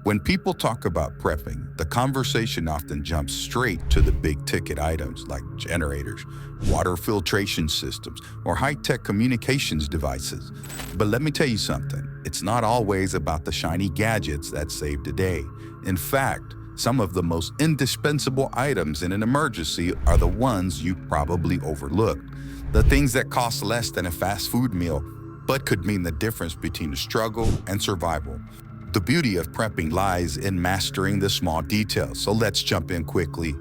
When people talk about prepping, the conversation often jumps straight to the big-ticket items like generators, water filtration systems, or high-tech communications devices. But let me tell you something, it's not always about the shiny gadgets that save the day. In fact, some of the most indispensable items in an emergency are the ones you probably overlooked. The things that cost less than a fast food meal, but could mean the difference between struggle and survival. The beauty of prepping lies in mastering the small details, so let's jump in quickly.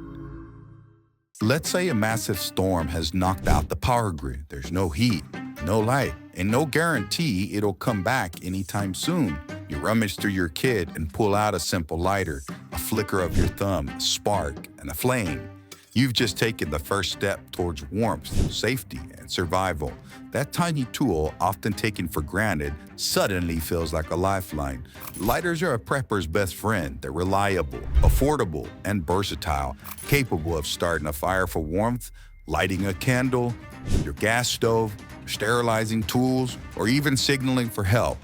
Let's say a massive storm has knocked out the power grid. There's no heat, no light, and no guarantee it'll come back anytime soon. You rummage through your kit and pull out a simple lighter, a flicker of your thumb, a spark, and a flame. You've just taken the first step towards warmth, safety, and survival. That tiny tool, often taken for granted, suddenly feels like a lifeline. Lighters are a prepper's best friend. They're reliable, affordable, and versatile, capable of starting a fire for warmth, lighting a candle, your gas stove, sterilizing tools, or even signaling for help.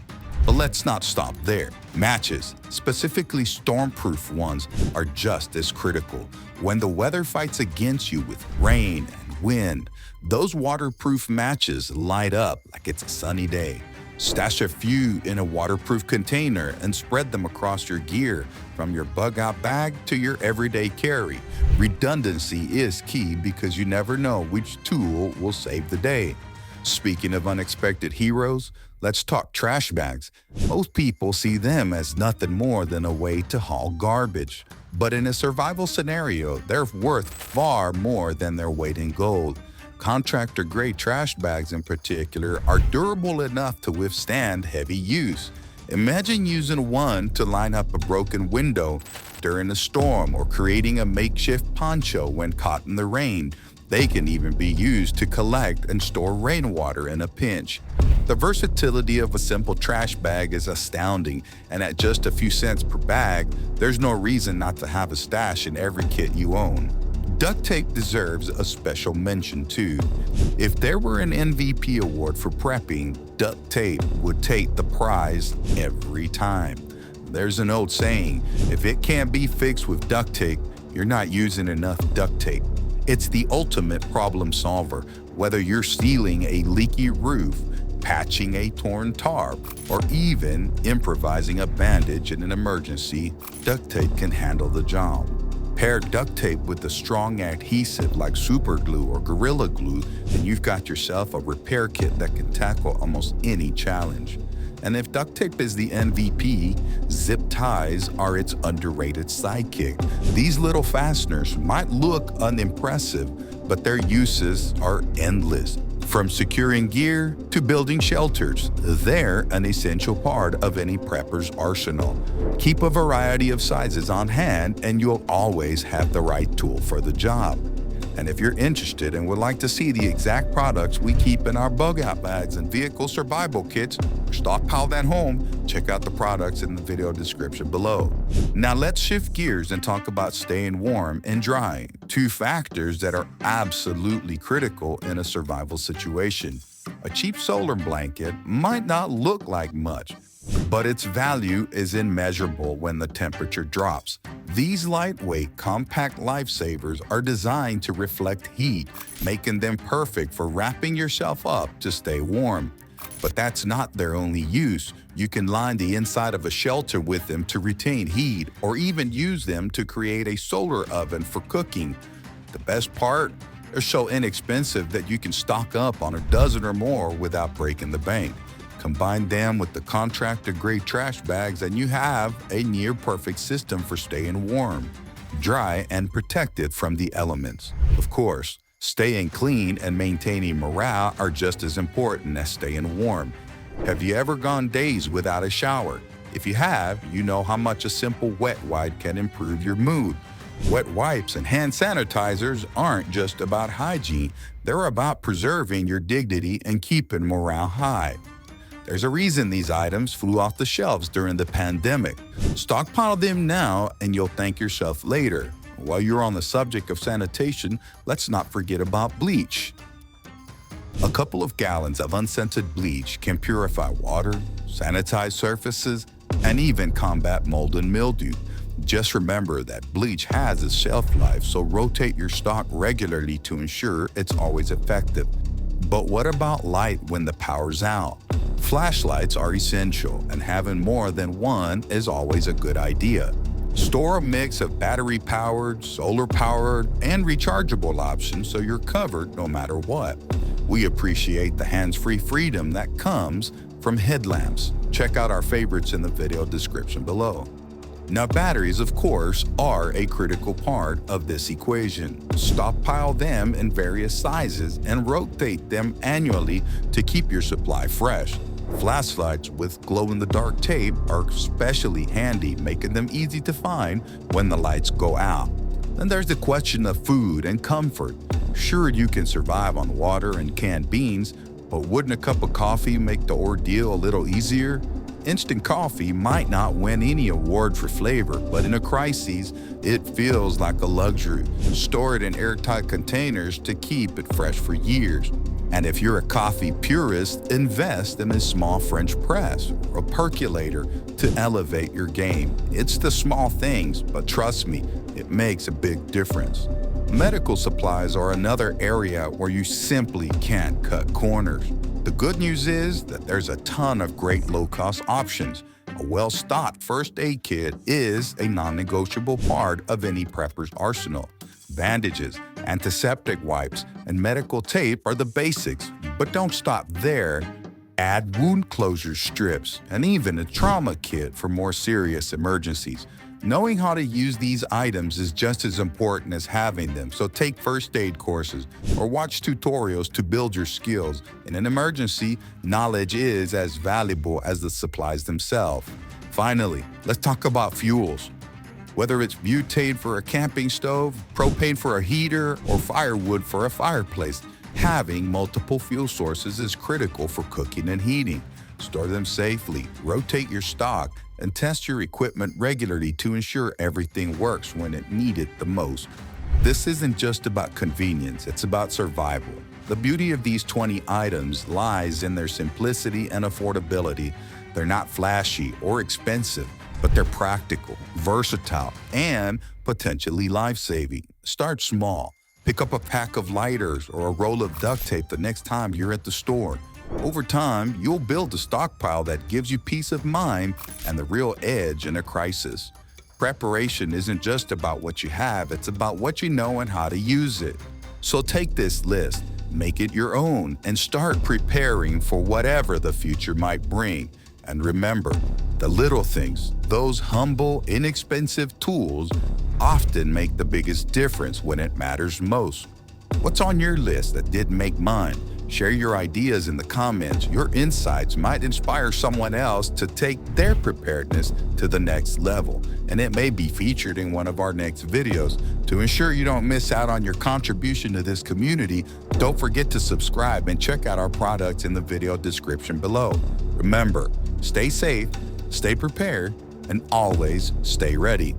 But let's not stop there. Matches, specifically storm-proof ones, are just as critical. When the weather fights against you with rain and wind, those waterproof matches light up like it's a sunny day. Stash a few in a waterproof container and spread them across your gear, from your bug-out bag to your everyday carry. Redundancy is key because you never know which tool will save the day. Speaking of unexpected heroes, let's talk trash bags. Most people see them as nothing more than a way to haul garbage. But in a survival scenario, they're worth far more than their weight in gold. Contractor-grade trash bags in particular are durable enough to withstand heavy use. Imagine using one to line up a broken window during a storm or creating a makeshift poncho when caught in the rain. They can even be used to collect and store rainwater in a pinch. The versatility of a simple trash bag is astounding, and at just a few cents per bag, there's no reason not to have a stash in every kit you own. Duct tape deserves a special mention too. If there were an MVP award for prepping, duct tape would take the prize every time. There's an old saying, if it can't be fixed with duct tape, you're not using enough duct tape. It's the ultimate problem solver, whether you're sealing a leaky roof, patching a torn tarp, or even improvising a bandage in an emergency, duct tape can handle the job. Pair duct tape with a strong adhesive like super glue or gorilla glue, and you've got yourself a repair kit that can tackle almost any challenge. And if duct tape is the MVP, zip ties are its underrated sidekick. These little fasteners might look unimpressive, but their uses are endless. From securing gear to building shelters, they're an essential part of any prepper's arsenal. Keep a variety of sizes on hand and you'll always have the right tool for the job. And if you're interested and would like to see the exact products we keep in our bug-out bags and vehicle survival kits, or stockpile at home, check out the products in the video description below. Now let's shift gears and talk about staying warm and dry, two factors that are absolutely critical in a survival situation. A cheap solar blanket might not look like much, but its value is immeasurable when the temperature drops. These lightweight, compact lifesavers are designed to reflect heat, making them perfect for wrapping yourself up to stay warm. But that's not their only use. You can line the inside of a shelter with them to retain heat, or even use them to create a solar oven for cooking. The best part? They're so inexpensive that you can stock up on a dozen or more without breaking the bank. Combine them with the contractor-grade trash bags and you have a near-perfect system for staying warm, dry, and protected from the elements. Of course, staying clean and maintaining morale are just as important as staying warm. Have you ever gone days without a shower? If you have, you know how much a simple wet wipe can improve your mood. Wet wipes and hand sanitizers aren't just about hygiene, they're about preserving your dignity and keeping morale high. There's a reason these items flew off the shelves during the pandemic. Stockpile them now and you'll thank yourself later. While you're on the subject of sanitation, let's not forget about bleach. A couple of gallons of unscented bleach can purify water, sanitize surfaces, and even combat mold and mildew. Just remember that bleach has a shelf life, so rotate your stock regularly to ensure it's always effective. But what about light when the power's out? Flashlights are essential, and having more than one is always a good idea. Store a mix of battery-powered, solar-powered, and rechargeable options so you're covered no matter what. We appreciate the hands-free freedom that comes from headlamps. Check out our favorites in the video description below. Now, batteries, of course, are a critical part of this equation. Stockpile them in various sizes and rotate them annually to keep your supply fresh. Flashlights with glow-in-the-dark tape are especially handy, making them easy to find when the lights go out. Then there's the question of food and comfort. Sure, you can survive on water and canned beans, but wouldn't a cup of coffee make the ordeal a little easier? Instant coffee might not win any award for flavor, but in a crisis, it feels like a luxury. Store it in airtight containers to keep it fresh for years. And if you're a coffee purist, invest in a small French press or a percolator to elevate your game. It's the small things, but trust me, it makes a big difference. Medical supplies are another area where you simply can't cut corners. The good news is that there's a ton of great low-cost options. A well-stocked first aid kit is a non-negotiable part of any prepper's arsenal. Bandages, antiseptic wipes, and medical tape are the basics, but don't stop there. Add wound closure strips and even a trauma kit for more serious emergencies. Knowing how to use these items is just as important as having them, so take first aid courses or watch tutorials to build your skills. In an emergency, knowledge is as valuable as the supplies themselves. Finally, let's talk about fuels. Whether it's butane for a camping stove, propane for a heater, or firewood for a fireplace, having multiple fuel sources is critical for cooking and heating. Store them safely, rotate your stock, and test your equipment regularly to ensure everything works when it needed the most. This isn't just about convenience, it's about survival. The beauty of these 20 items lies in their simplicity and affordability. They're not flashy or expensive, but they're practical, versatile, and potentially life-saving. Start small. Pick up a pack of lighters or a roll of duct tape the next time you're at the store. Over time, you'll build a stockpile that gives you peace of mind and the real edge in a crisis. Preparation isn't just about what you have, it's about what you know and how to use it. So take this list, make it your own, and start preparing for whatever the future might bring. And remember, the little things, those humble, inexpensive tools, often make the biggest difference when it matters most. What's on your list that didn't make mine? Share your ideas in the comments. Your insights might inspire someone else to take their preparedness to the next level, and it may be featured in one of our next videos. To ensure you don't miss out on your contribution to this community, don't forget to subscribe and check out our products in the video description below. Remember, stay safe, stay prepared, and always stay ready.